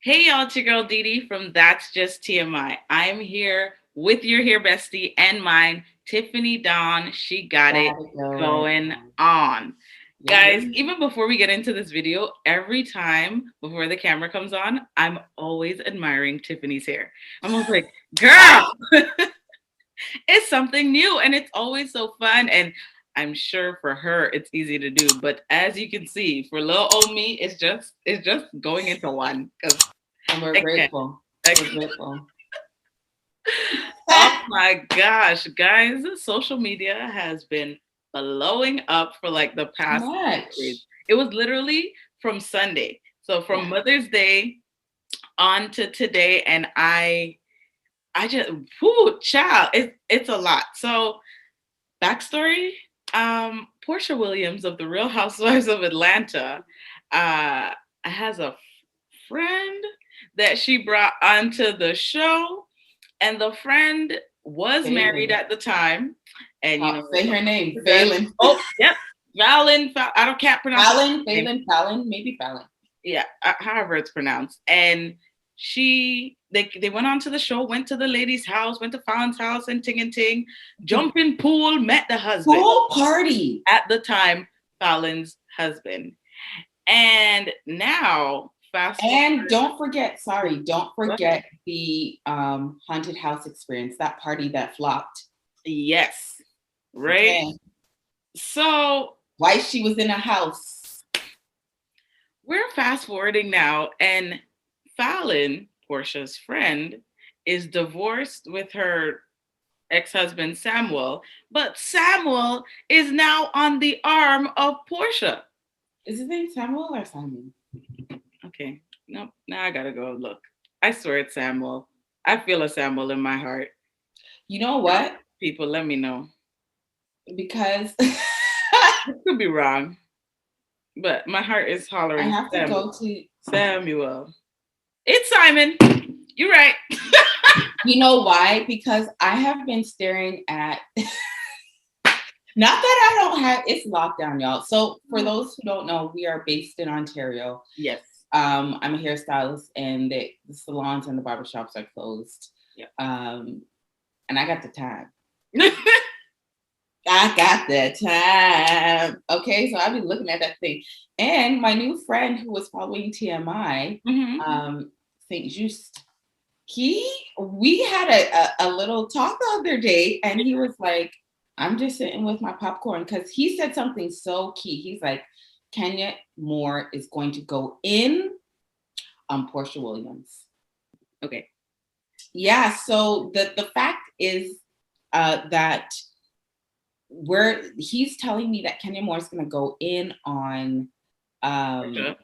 Hey y'all, it's your girl Dee Dee from That's Just TMI. I'm here with your hair bestie and mine, Tiffany Dawn. She got it Got it going going on. on. Yeah, Guys, yeah. even before we get into this video, every time before the camera comes on, I'm always admiring Tiffany's hair. I'm always like, girl, it's something new and it's always so fun. And I'm sure for her it's easy to do. But as you can see, for little old me, it's just going into one. Because And we're I can't. grateful. I We're grateful. Oh my gosh, guys, social media has been blowing up for like the Too past 2 days. much. It was literally from Sunday. So from Yeah. Mother's Day on to today, and I just whoo child, it's a lot. So backstory, Portia Williams of the Real Housewives of Atlanta has a friend that she brought onto the show, and the friend was married Phelan. at the time, and Say her name. that, Phelan. oh yep, I don't can't pronounce her Fallon. name. Fallon. Maybe Fallon. Yeah, however it's pronounced, and they went on to the show, went to the lady's house, went to Fallon's house, and ting, jump in pool, met the husband Pool party. at the time, Fallon's husband, and now fast forward. And don't forget the haunted house experience, that party that flopped. Yes, right. Okay. So Why she was in a house. we're fast forwarding now, and Fallon, Portia's friend, is divorced with her ex-husband Samuel, but Samuel is now on the arm of Portia. Is his name Samuel or Simon? Okay, nope. Now I gotta go look. I swear it's Samuel. I feel a Samuel in my heart. You know what? People, let me know. Because I could be wrong, but my heart is I hollering have to Samuel. go to. Samuel. It's Simon. You're right. You know why? Because I have been staring at. Not that I don't have. It's lockdown, y'all. So for those who don't know, we are based in Ontario. Yes. I'm a hairstylist, and the salons and the barbershops are closed. Yeah. And I got the time. I got the time. Okay, so I've been looking at that thing. And my new friend who was following TMI, St. Just, we had a little talk the other day, and he was like, I'm just sitting with my popcorn, because he said something so key. He's like, Kenya Moore is going to go in on Portia Williams. Okay. Yeah, so the fact is that he's telling me that Kenya Moore is going to go in on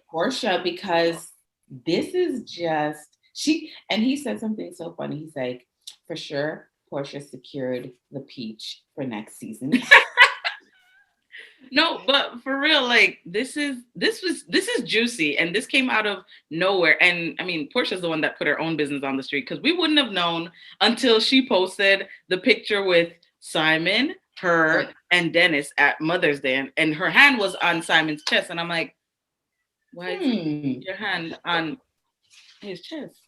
Portia, because this is just and he said something so funny. He's like, for sure, Portia secured the peach for next season. No, but for real, like this is juicy, and this came out of nowhere. And I mean, Portia's the one that put her own business on the street, because we wouldn't have known until she posted the picture with Simon, her, and Dennis at Mother's Day, and her hand was on Simon's chest, and I'm like, why is your hand on his chest?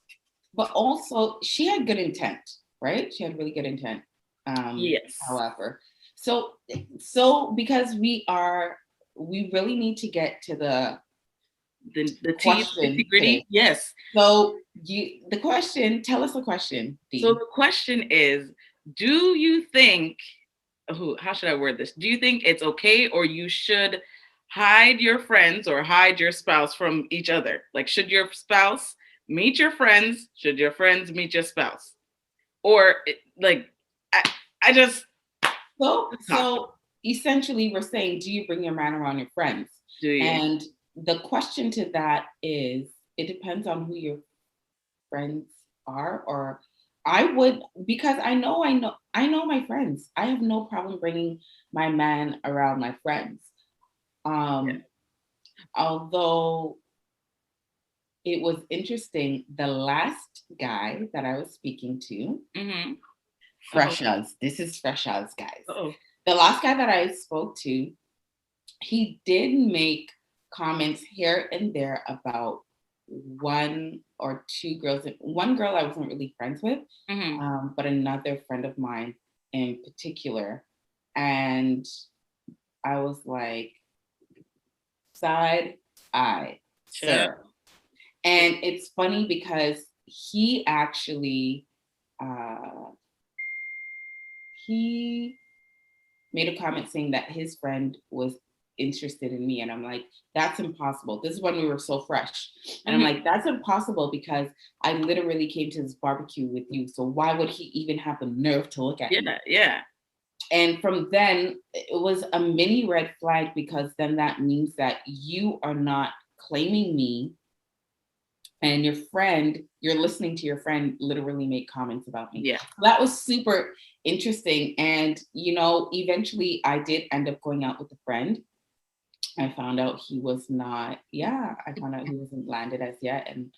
But also, she had good intent, right? She had really good intent. Yes. However, so because we really need to get to the question gritty. Yes. So tell us the question. Dee. So the question is, do you think, how should I word this? Do you think it's okay, or you should hide your friends or hide your spouse from each other? Like, should your spouse meet your friends? Should your friends meet your spouse? Or like, I just. So essentially we're saying, do you bring your man around your friends? Do you? And the question to that is, it depends on who your friends are. Or I would, because I know my friends. I have no problem bringing my man around my friends. Although it was interesting, the last guy that I was speaking to, fresh as this is fresh as, guys. The last guy that I spoke to, he did make comments here and there about one or two girls. One girl I wasn't really friends with, but another friend of mine in particular. And I was like, side eye, sir. And it's funny because he actually, he made a comment saying that his friend was interested in me. And I'm like, that's impossible. This is when we were so fresh. And I'm like, that's impossible because I literally came to this barbecue with you. So why would he even have the nerve to look at me? Yeah. And from then, it was a mini red flag because then that means that you are not claiming me, and you're listening to your friend literally make comments about me. Yeah. So that was super interesting. And, eventually I did end up going out with a friend. I found out he wasn't landed as yet. And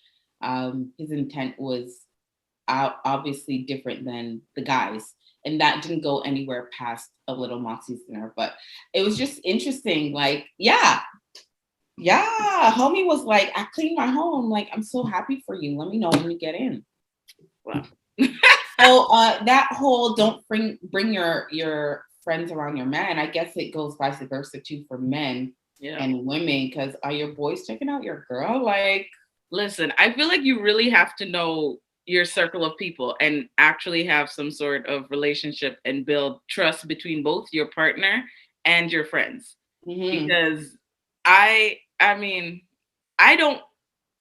his intent was obviously different than the guys. And that didn't go anywhere past a little Moxie's dinner. But it was just interesting. Like, yeah, homie was like, I cleaned my home. Like, I'm so happy for you. Let me know when you get in. Wow. So that whole don't bring your friends around your man, I guess it goes vice versa too for men and women. Because are your boys checking out your girl? Like, listen, I feel like you really have to know your circle of people and actually have some sort of relationship and build trust between both your partner and your friends. Because I mean, I don't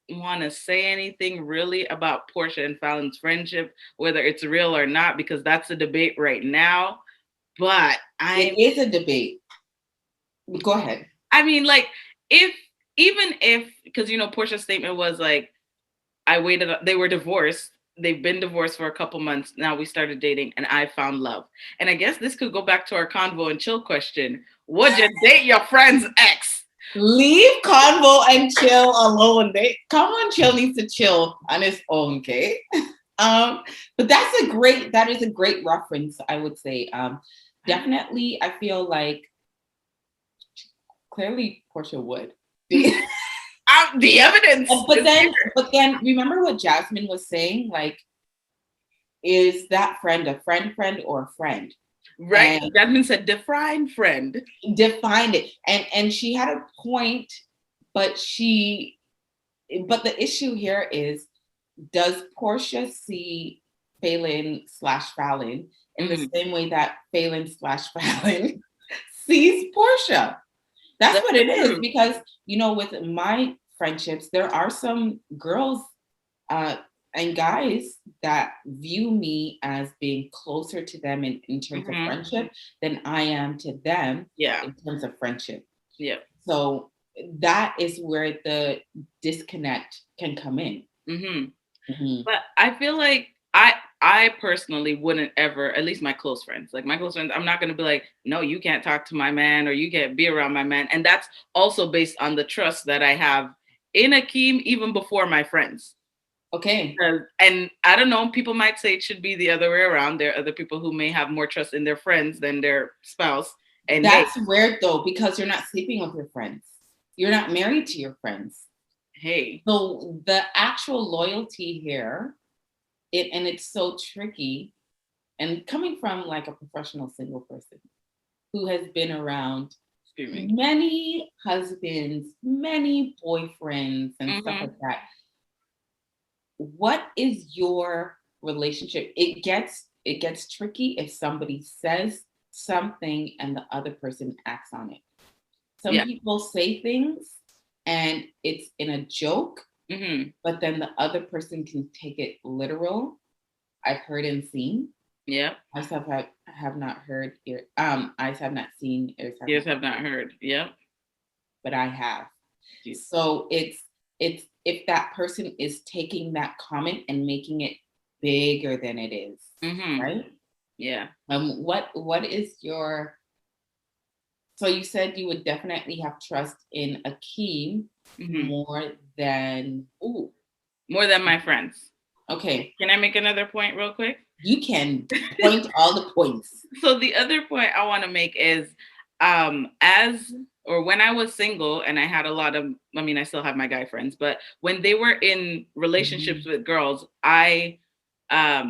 want to say anything really about Portia and Fallon's friendship, whether it's real or not, because that's a debate right now. But it is a debate. Go ahead. I mean, like, even if, because Portia's statement was like, I waited, they were divorced. They've been divorced for a couple months. Now we started dating and I found love. And I guess this could go back to our convo and chill question. Would you date your friend's ex? Leave convo and chill alone. Convo and chill needs to chill on his own, okay? But that is a great reference, I would say. Definitely, I feel like clearly Portia would. The evidence. But then remember what Jasmine was saying? Like, is that friend a friend or a friend? Right. And Jasmine said define friend. Defined it. And she had a point, but the issue here is, does Portia see Phelan/Fallon in the same way that Phelan/Fallon sees Portia? That's what it is. Because, with my friendships, there are some girls and guys that view me as being closer to them in terms of friendship than I am to them in terms of friendship. Yeah. So that is where the disconnect can come in. But I feel like I personally wouldn't ever, at least my close friends, I'm not going to be like, no, you can't talk to my man or you can't be around my man. And that's also based on the trust that I have in Akeem, even before my friends. Okay. And I don't know, people might say it should be the other way around. There are other people who may have more trust in their friends than their spouse. And that's weird though, because you're not sleeping with your friends. You're not married to your friends. Hey. So the actual loyalty here, it's so tricky. And coming from like a professional single person who has been around many husbands, many boyfriends, and stuff like that. What is your relationship? It gets tricky if somebody says something and the other person acts on it. Some people say things and it's in a joke, but then the other person can take it literal. I've heard and seen. Yeah. Eyes have not heard. Eyes have not seen. Ears have not heard. Yeah. But I have. Jeez. So it's if that person is taking that comment and making it bigger than it is, right? Yeah. What is your? So you said you would definitely have trust in Akeem more than my friends. Okay. Can I make another point real quick? You can point all the points. So the other point I want to make is when I was single and I had a lot of, I mean, I still have my guy friends, but when they were in relationships with girls, I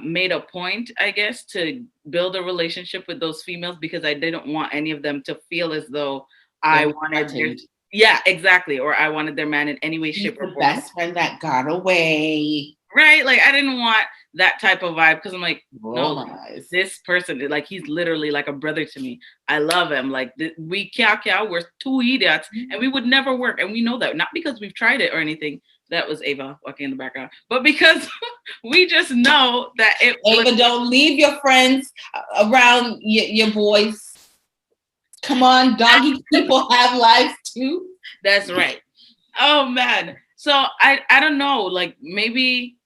made a point, I guess, to build a relationship with those females because I didn't want any of them to feel as though I wanted their, yeah, exactly, or I wanted their man in any way, shape, or the form. Best friend that got away. Right? Like I didn't want that type of vibe because I'm like, no, this person, like he's literally like a brother to me. I love him. Like we we're two idiots, and we would never work, and we know that not because we've tried it or anything. That was Ava walking in the background, but because we just know that it. Ava, don't leave your friends around your boys. Come on, doggy people have lives too. That's right. Oh man. So I don't know. Like maybe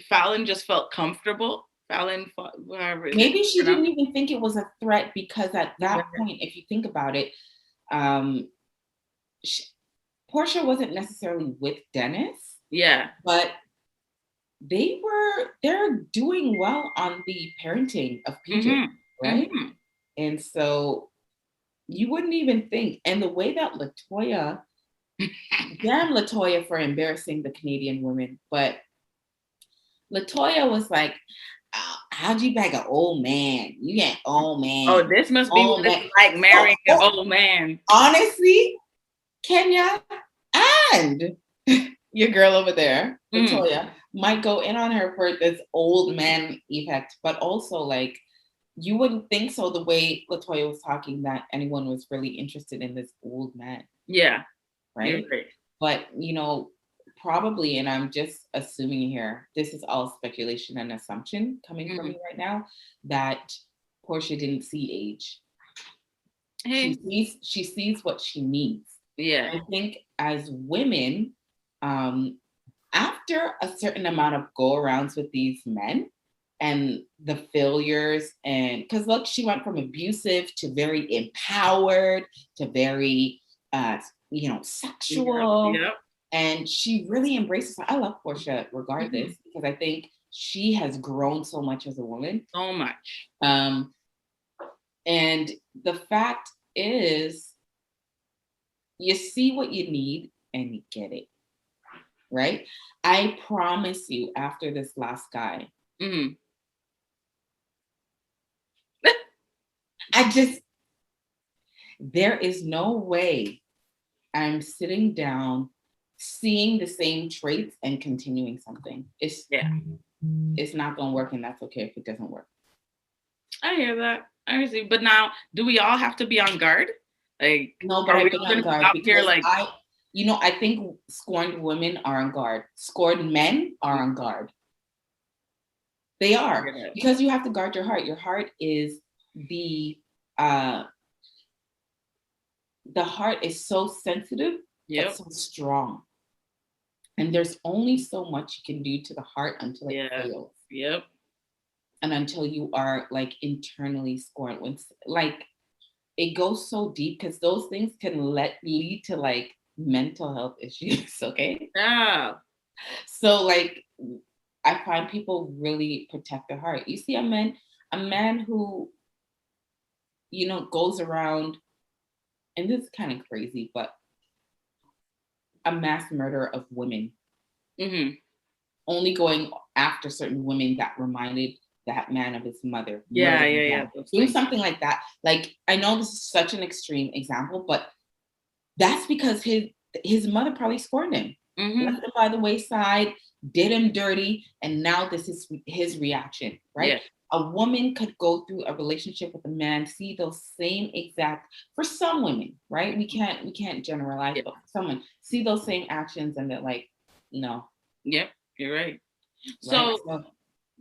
Fallon just felt comfortable. Fallon, whatever. Maybe she didn't even think it was a threat because at that point, if you think about it, Portia wasn't necessarily with Dennis. Yeah. But they're doing well on the parenting of PJ, right? Mm-hmm. And so you wouldn't even think. And the way that LaToya, damn LaToya for embarrassing the Canadian women, but LaToya was like, how'd you bag an old man? You get old man. Oh, this must be what it's like marrying an old man. Honestly, Kenya and your girl over there, LaToya, might go in on her for this old man effect, but also like you wouldn't think so the way LaToya was talking that anyone was really interested in this old man. Yeah. Right? But probably, and I'm just assuming here, this is all speculation and assumption coming from me right now, that Portia didn't see age. Hey. She sees what she needs. Yeah. I think as women, after a certain amount of go-arounds with these men and the failures, and because look, she went from abusive to very empowered to very sexual. Yeah. And she really embraces her. I love Portia regardless, because I think she has grown so much as a woman. So much. And the fact is, you see what you need and you get it. Right? I promise you, after this last guy, there is no way I'm sitting down, seeing the same traits and continuing something. It's not going to work, and that's okay if it doesn't work. I hear that. I see. But now, do we all have to be on guard? Like, no, but I've been on guard because I think scorned women are on guard. Scorned men are on guard. They are, because you have to guard your heart. Your heart is the heart is so sensitive, but so strong. And there's only so much you can do to the heart until it fails. Yep. And until you are like internally scorned. When like it goes so deep, because those things can lead to like mental health issues. Okay. Yeah. So like I find people really protect their heart. You see a man who goes around, and this is kind of crazy, but a mass murder of women, only going after certain women that reminded that man of his mother. Yeah. Doing something like that. Like, I know this is such an extreme example, but that's because his mother probably scorned him, left him by the wayside, did him dirty, and now this is his reaction, right? Yeah. A woman could go through a relationship with a man, see those same exact, for some women, right? We can't generalize, but for someone, see those same actions and they're like, no. Yep, you're right. So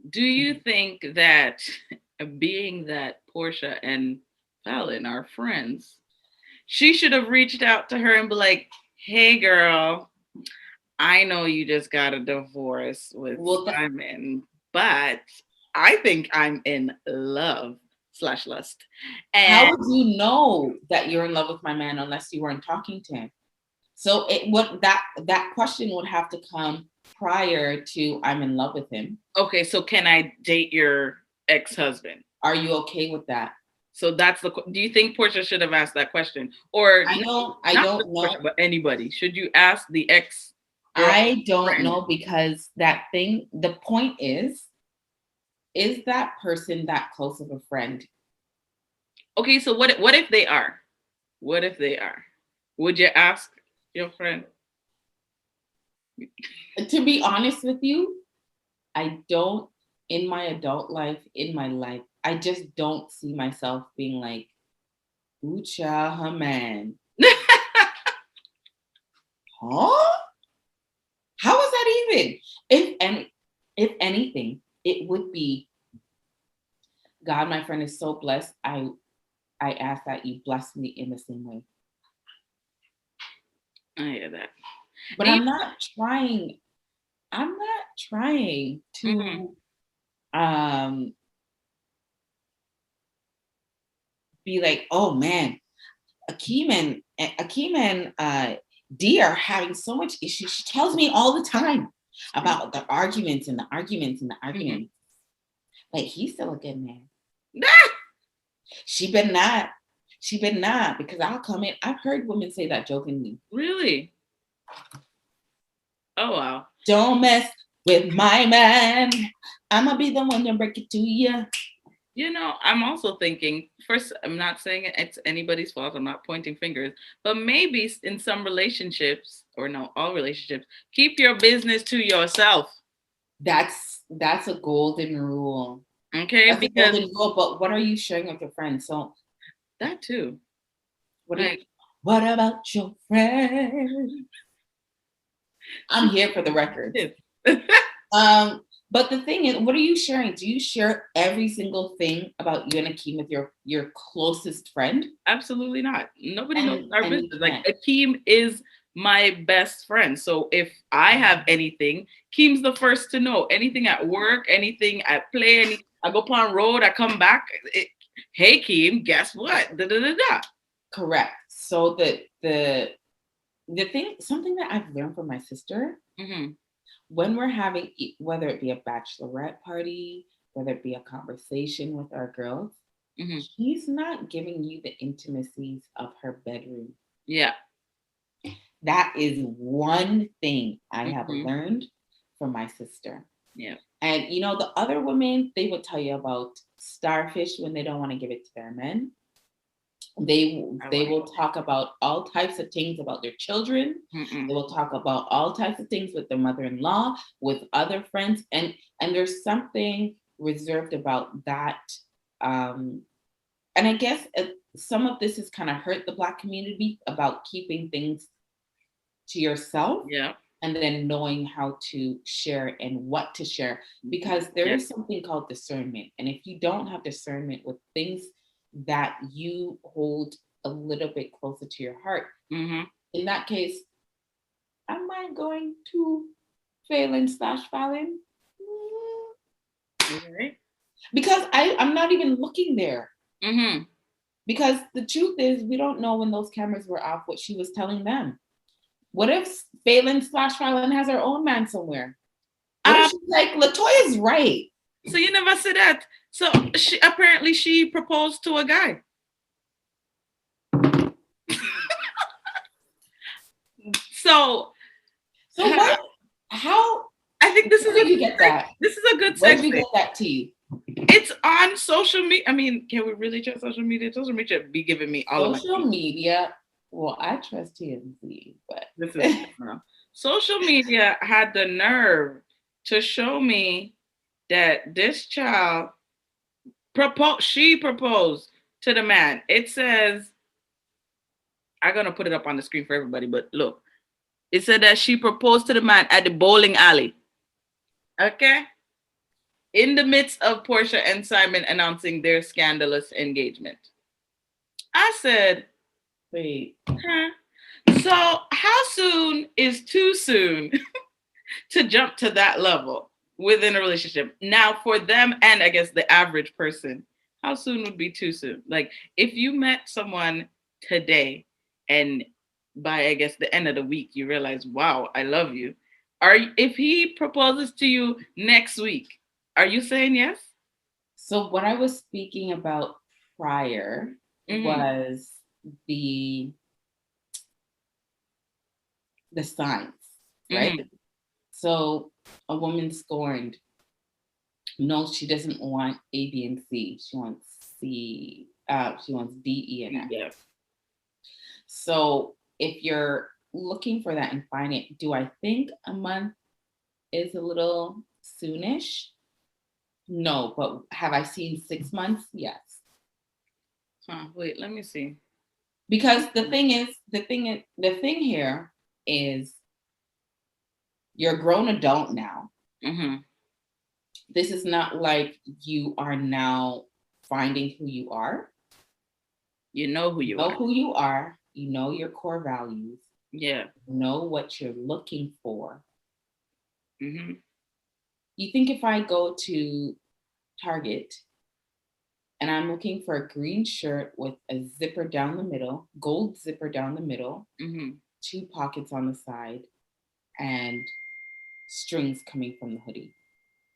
do you think that being that Portia and Fallon are friends, she should have reached out to her and be like, hey girl, I know you just got a divorce with Simon, but I think I'm in love / lust. And how would you know that you're in love with my man unless you weren't talking to him? So that question would have to come prior to I'm in love with him. Okay, so can I date your ex-husband? Are you okay with that? So that's the. Do you think Portia should have asked that question, or I not don't just know. Portia, but anybody? Should you ask the ex? I don't know, because that thing. The point is that person that close of a friend? Okay, so what if they are? What if they are? Would you ask your friend? To be honest with you, I don't. In my adult life, I just don't see myself being like, Ucha, her man. Huh? How is that even? If anything, it would be, God, my friend is so blessed. I ask that you bless me in the same way. I hear that. But I'm not trying to be like, oh man, Akeem and D are having so much issues. She tells me all the time about the arguments and the arguments and the arguments. Like, he's still a good man. She better not. She better not, because I'll come in. I've heard women say that jokingly. Really? Oh wow. Don't mess with my man. I'ma be the one to break it to you. You know, I'm also thinking, first, I'm not saying it's anybody's fault. I'm not pointing fingers, but maybe in some relationships, or no, all relationships, keep your business to yourself. That's a golden rule. Okay, that's because a golden rule. But what are you sharing with your friends? So that too. What about your friend? I'm here for the record. But the thing is, what are you sharing? Do you share every single thing about you and Akeem with your closest friend? Absolutely not. Nobody knows our business. Like, Akeem is my best friend. So if I have anything, Keem's the first to know. Anything at work, anything at play, I go upon road, I come back. Hey Keem, guess what? Da, da, da, da. Correct. So the thing, something that I've learned from my sister, when we're having, whether it be a bachelorette party, whether it be a conversation with our girls, she's not giving you the intimacies of her bedroom. Yeah. That is one thing I have learned from my sister. Yeah. And you know, the other women, they will tell you about starfish when they don't want to give it to their men. They will talk about all types of things about their children. They will talk about all types of things with their mother-in-law, with other friends, and there's something reserved about that. And I guess some of this has kind of hurt the Black community about keeping things to yourself. Yeah. And then knowing how to share and what to share, because there is something called discernment. And if you don't have discernment with things that you hold a little bit closer to your heart, in that case, am I going to Phelan/Fallon? Right. Because I'm not even looking there. Because the truth is, we don't know when those cameras were off what she was telling them. What if Phelan/Fallon has her own man somewhere? What if she's like, LaToya's right? So you never said that. So she proposed to a guy. So what? How? I think this is you get that. This is a good segue. Where did you get that tea? It's on social media. I mean, can we really trust social media? Social media be giving me all of my social media. Well, I trust TMZ, but this is social media had the nerve to show me that this child she proposed to the man. It says, I'm gonna put it up on the screen for everybody, but look, it said that she proposed to the man at the bowling alley. Okay. In the midst of Portia and Simon announcing their scandalous engagement. I said, wait, so how soon is too soon to jump to that level within a relationship? Now, for them, and I guess the average person, how soon would be too soon? Like, if you met someone today and by, I guess, the end of the week, you realize, wow, I love you. If he proposes to you next week, are you saying yes? So what I was speaking about prior was the signs, right? So a woman scorned. No, she doesn't want A, B, and C. She wants C. She wants D, E, and F. Yeah. So if you're looking for that and find it, do I think a month is a little soonish? No, but have I seen 6 months? Yes. Wait, let me see. Because the thing here is you're a grown adult now. This is not like you are now finding who you are. You know who you know are. who you are. You know your core values. Yeah. You know what you're looking for. Mm-hmm. You think if I go to Target and I'm looking for a green shirt with a zipper down the middle, gold zipper down the middle, 2 pockets on the side, and strings coming from the hoodie.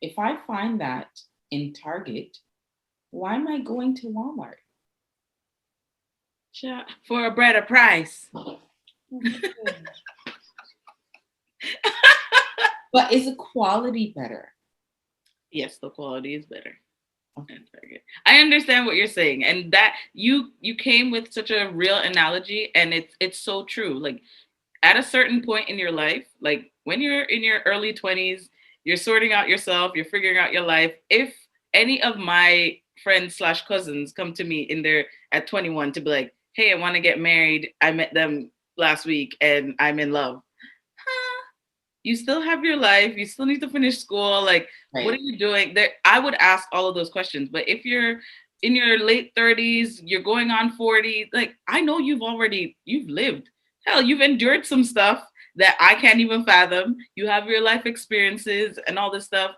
If I find that in Target, why am I going to Walmart? For a better price. But is the quality better? Yes, the quality is better. Okay. I understand what you're saying, and that you came with such a real analogy, and it's so true. Like at a certain point in your life, like when you're in your early 20s, you're sorting out yourself, you're figuring out your life. If any of my friends / cousins come to me in there at 21 to be like, hey, I want to get married. I met them last week and I'm in love. You still have your life. You still need to finish school. Like, What are you doing? There, I would ask all of those questions. But if you're in your late 30s, you're going on 40, like, I know you've lived. Hell, you've endured some stuff that I can't even fathom. You have your life experiences and all this stuff.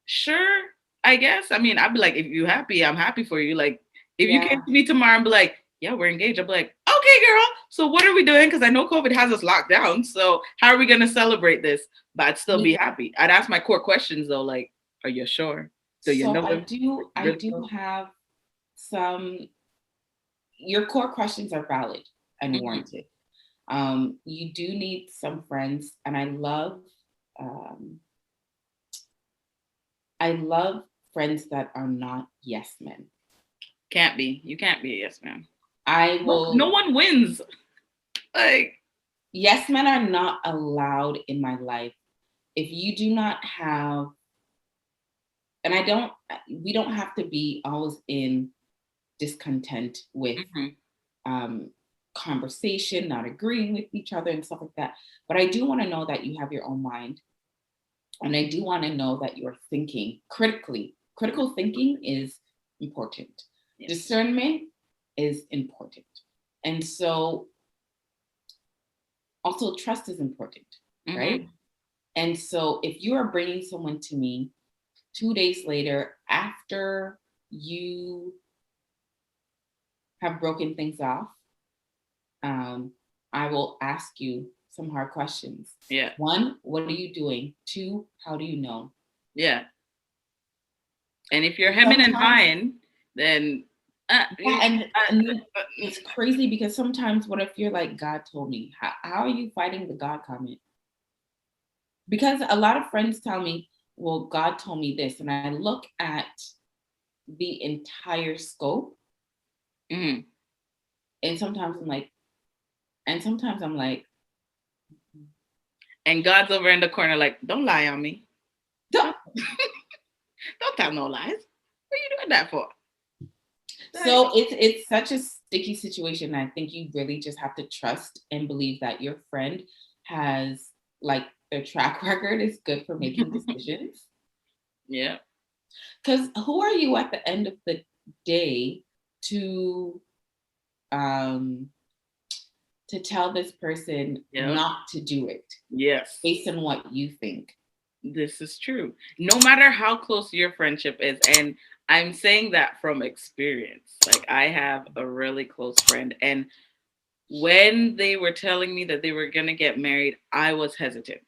Sure, I guess. I mean, I'd be like, if you're happy, I'm happy for you. Like, if you came to me tomorrow and be like, yeah, we're engaged, I'd be like, okay, girl. So what are we doing? Because I know COVID has us locked down. So how are we going to celebrate this? But I'd still be happy. I'd ask my core questions though, like, are you sure? Do you know I do have some. Your core questions are valid and warranted. You do need some friends, and I love friends that are not yes men. Can't be. You can't be a yes man. I will. No one wins. Like, yes men are not allowed in my life. If you do not have, and we don't have to be always in discontent with conversation, not agreeing with each other and stuff like that. But I do want to know that you have your own mind. And I do want to know that you're thinking critically. Critical thinking is important. Yes. Discernment is important. And so also trust is important, right? And so if you are bringing someone to me 2 days later after you have broken things off, I will ask you some hard questions. Yeah. 1, what are you doing? 2, how do you know? Yeah. And if you're hemming and hawing, then and it's crazy because sometimes what if you're like, God told me? How are you fighting the God comment? Because a lot of friends tell me, well, God told me this. And I look at the entire scope. And sometimes I'm like, and God's over in the corner, like, don't lie on me. Don't tell no lies. What are you doing that for? So it's such a sticky situation. I think you really just have to trust and believe that your friend has, like, their track record is good for making decisions. Yeah. Because who are you at the end of the day to tell this person not to do it? Yes. Based on what you think. This is true. No matter how close your friendship is, and I'm saying that from experience. Like, I have a really close friend, and when they were telling me that they were going to get married, I was hesitant.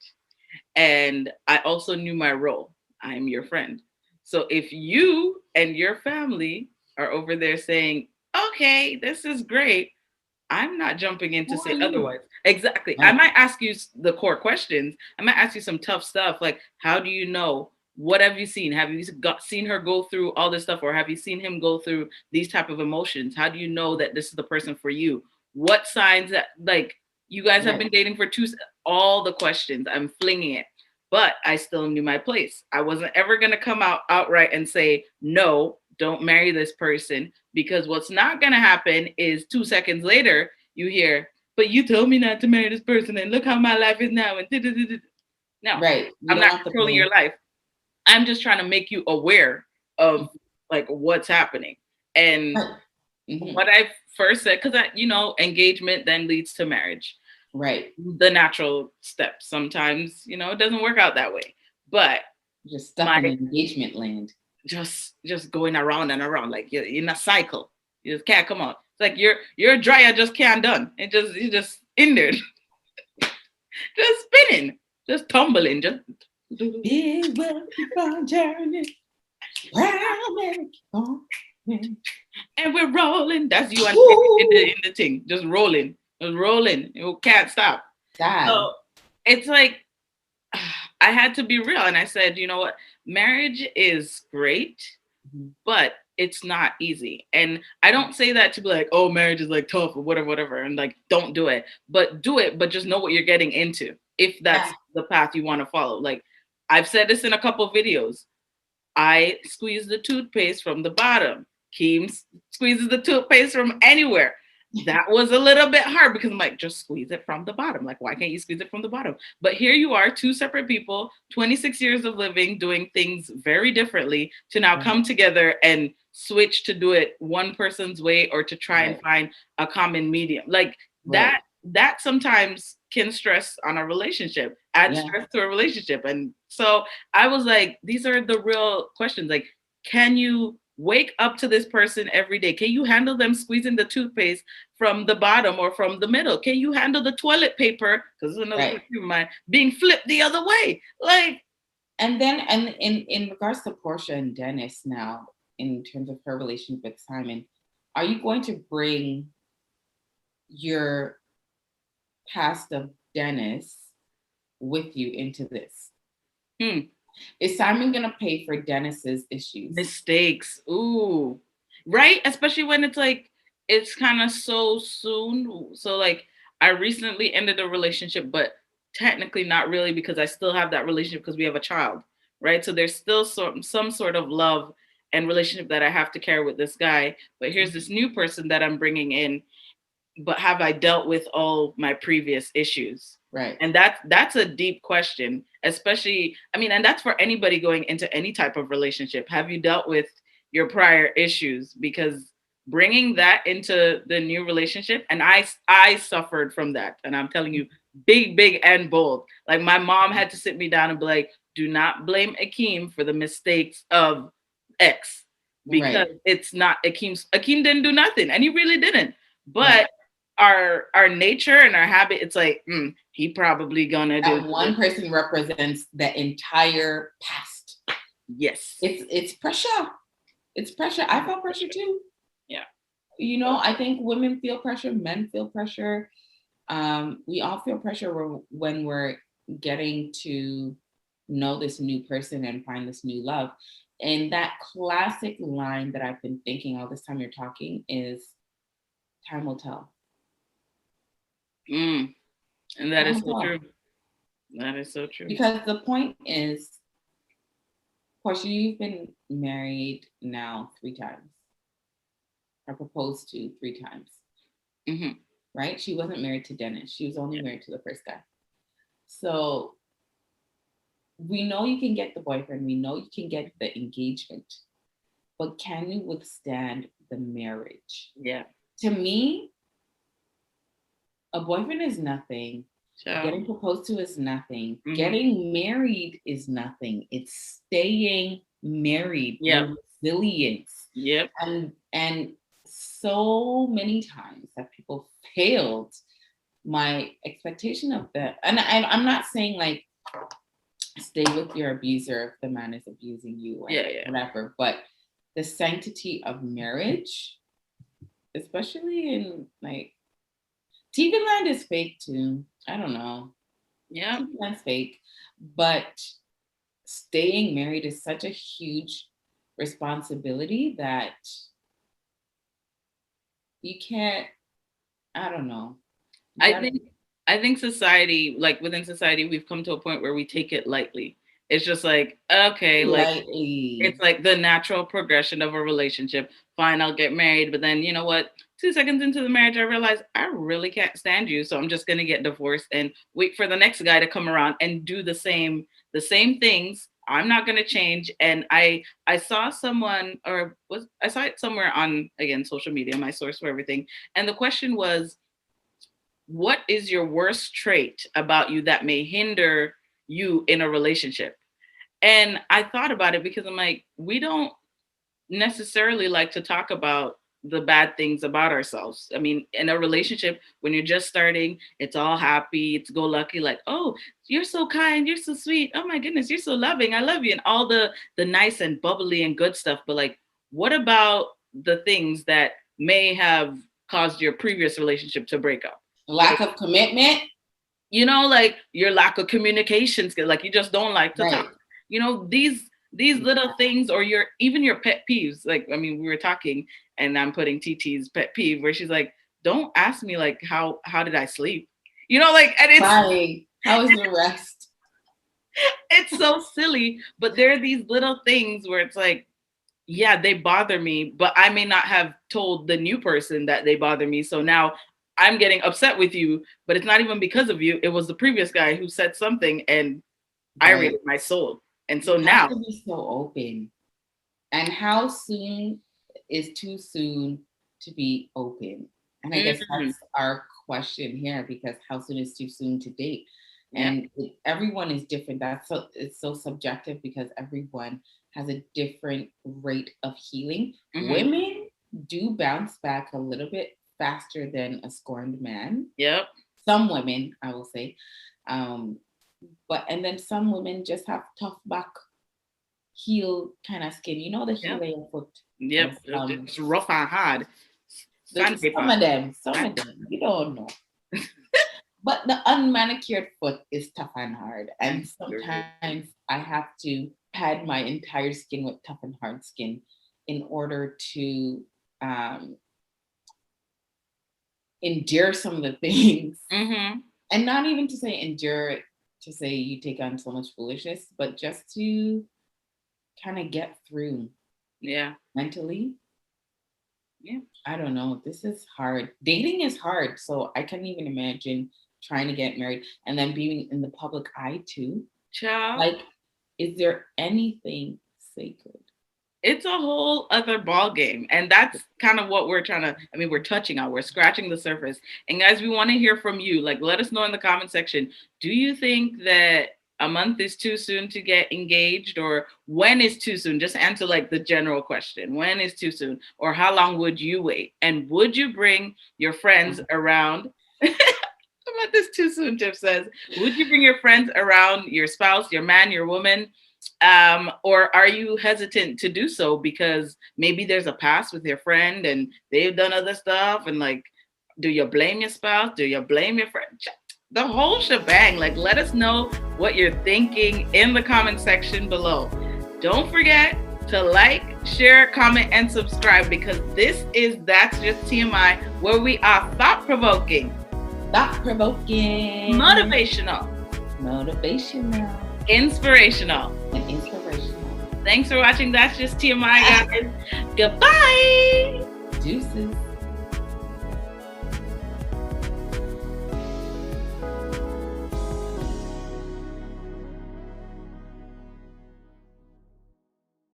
And I also knew my role. I'm your friend. So if you and your family are over there saying, okay, this is great. I'm not jumping in to Who are say you? otherwise. Exactly. I Right. might ask you the core questions. I might ask you some tough stuff like, how do you know? What have you seen? Have you seen her go through all this stuff, or have you seen him go through these type of emotions? How do you know that this is the person for you? What signs that, like, you guys have Right. been dating for all the questions. I'm flinging it, but I still knew my place. I wasn't ever gonna come out outright and say no, don't marry this person, because what's not gonna happen is 2 seconds later you hear, but you told me not to marry this person, and look how my life is now. And no, Right. You I'm don't not want the controlling your blame. life. I'm just trying to make you aware of like what's happening. And Right. Mm-hmm. what I first said, because engagement then leads to marriage. Right. The natural steps. Sometimes, it doesn't work out that way. But Just stuck my in engagement land. just going around and around, like you're in a cycle. You just can't come out. It's like your dryer just can't done. You're just in there, just spinning, just tumbling, just. Big will keep on turning. Round and on. And we're rolling. That's you and in the thing, just rolling. You can't stop. Sad. So it's like I had to be real, and I said, you know what, marriage is great, but it's not easy. And I don't say that to be like, oh, marriage is like tough or whatever, and like don't do it. But do it, but just know what you're getting into if that's Yeah. the path you want to follow. Like I've said this in a couple of videos. I squeeze the toothpaste from the bottom. Keem squeezes the toothpaste from anywhere. That was a little bit hard because I'm like, just squeeze it from the bottom. Like, why can't you squeeze it from the bottom? But here you are, two separate people, 26 years of living, doing things very differently to now come together and switch to do it one person's way or to try and find a common medium. Like that sometimes can stress on a relationship, add stress to a relationship. And so I was like, these are the real questions. Like, can you wake up to this person every day? Can you handle them squeezing the toothpaste from the bottom or from the middle? Can you handle the toilet paper? Because this is another question of mine, being flipped the other way. Like, and then in regards to Portia and Dennis now, in terms of her relationship with Simon, are you going to bring your past of Dennis with you into this? Is Simon gonna pay for Dennis's issues? Mistakes. Ooh. Right? Especially when it's like it's kind of so soon. So like I recently ended a relationship, but technically not really because I still have that relationship because we have a child. Right. So there's still some sort of love and relationship that I have to carry with this guy. But here's this new person that I'm bringing in, but have I dealt with all my previous issues? Right. And that's a deep question, especially, I mean, and that's for anybody going into any type of relationship. Have you dealt with your prior issues? Because bringing that into the new relationship, and I suffered from that. And I'm telling you, big and bold. Like my mom had to sit me down and be like, do not blame Akeem for the mistakes of X, because it's not Akeem didn't do nothing, and he really didn't. But our nature and our habit, it's like he probably gonna do that one person represents the entire past. Yes, it's pressure. It's pressure. I felt pressure too. Yeah, I think women feel pressure, men feel pressure. We all feel pressure when we're getting to know this new person and find this new love. And that classic line that I've been thinking all this time you're talking is, time will tell. And that is so true. That is so true. Because the point is, Portia, you've been married now 3 times. Or proposed to 3 times. Right? She wasn't married to Dennis. She was only married to the first guy. So we know you can get the boyfriend. We know you can get the engagement. But can you withstand the marriage? Yeah. To me, a boyfriend is nothing. Getting proposed to is nothing. Getting married is nothing. It's staying married. Yeah. Resilience. Yep. And so many times that people failed my expectation of that. And I'm not saying like stay with your abuser if the man is abusing you or whatever, but the sanctity of marriage, especially in like TV land is fake too. I don't know. Yeah. TV land's fake, but staying married is such a huge responsibility that you can't. I don't know. I think society, like within society, we've come to a point where we take it lightly. It's just like, okay, like lightly. It's like the natural progression of a relationship. Fine, I'll get married, but then you know what? 2 seconds into the marriage, I realized I really can't stand you, so I'm just gonna get divorced and wait for the next guy to come around and do the same things. I'm not gonna change. And I saw someone, or was I saw it somewhere on, again, social media, my source for everything, and the question was, what is your worst trait about you that may hinder you in a relationship? And I thought about it because I'm like, we don't necessarily like to talk about the bad things about ourselves. I mean, in a relationship, when you're just starting, it's all happy, it's go lucky, like, oh, you're so kind, you're so sweet, oh my goodness, you're so loving, I love you, and all the nice and bubbly and good stuff. But like, what about the things that may have caused your previous relationship to break up? Lack of commitment. You know, like your lack of communication skills, like you just don't like to talk. You know, these little things, or even your pet peeves. Like, I mean, we were talking and I'm putting TT's pet peeve where she's like, don't ask me like how did I sleep? You know, like, and it's right. How is the rest? It's so silly, but there are these little things where it's like, yeah, they bother me, but I may not have told the new person that they bother me. So now I'm getting upset with you, but it's not even because of you. It was the previous guy who said something and I rated my soul. And so now to be so open. And how soon is too soon to be open? And I guess that's our question here, because how soon is too soon to date? And everyone is different. It's so subjective because everyone has a different rate of healing. Women do bounce back a little bit faster than a scorned man. Yep. Some women, I will say. But and then some women just have tough back, heel kind of skin. You know, the heel of your foot. Yep. It's rough and hard. Some of them, you don't know. But the unmanicured foot is tough and hard. And sometimes I have to pad my entire skin with tough and hard skin in order to endure some of the things. And not even to say endure, to say you take on so much foolishness, but just to kind of get through. Yeah. Mentally. Yeah. I don't know. This is hard. Dating is hard. So I can't even imagine trying to get married and then being in the public eye too. Child. Like, is there anything sacred? It's a whole other ball game. And that's kind of what we're touching on. We're scratching the surface. And guys, we want to hear from you. Like, let us know in the comment section. Do you think that a month is too soon to get engaged, or when is too soon? Just answer like the general question. When is too soon? Or how long would you wait? And would you bring your friends around? How about this too soon, Tiff says, would you bring your friends around your spouse, your man, your woman? Or are you hesitant to do so because maybe there's a past with your friend and they've done other stuff? And like, do you blame your spouse? Do you blame your friend? The whole shebang. Like, let us know what you're thinking in the comment section below. Don't forget to like, share, comment, and subscribe, because this is That's Just TMI, where we are thought-provoking, motivational, inspirational. Thanks for watching That's Just TMI, guys. Goodbye. Deuces.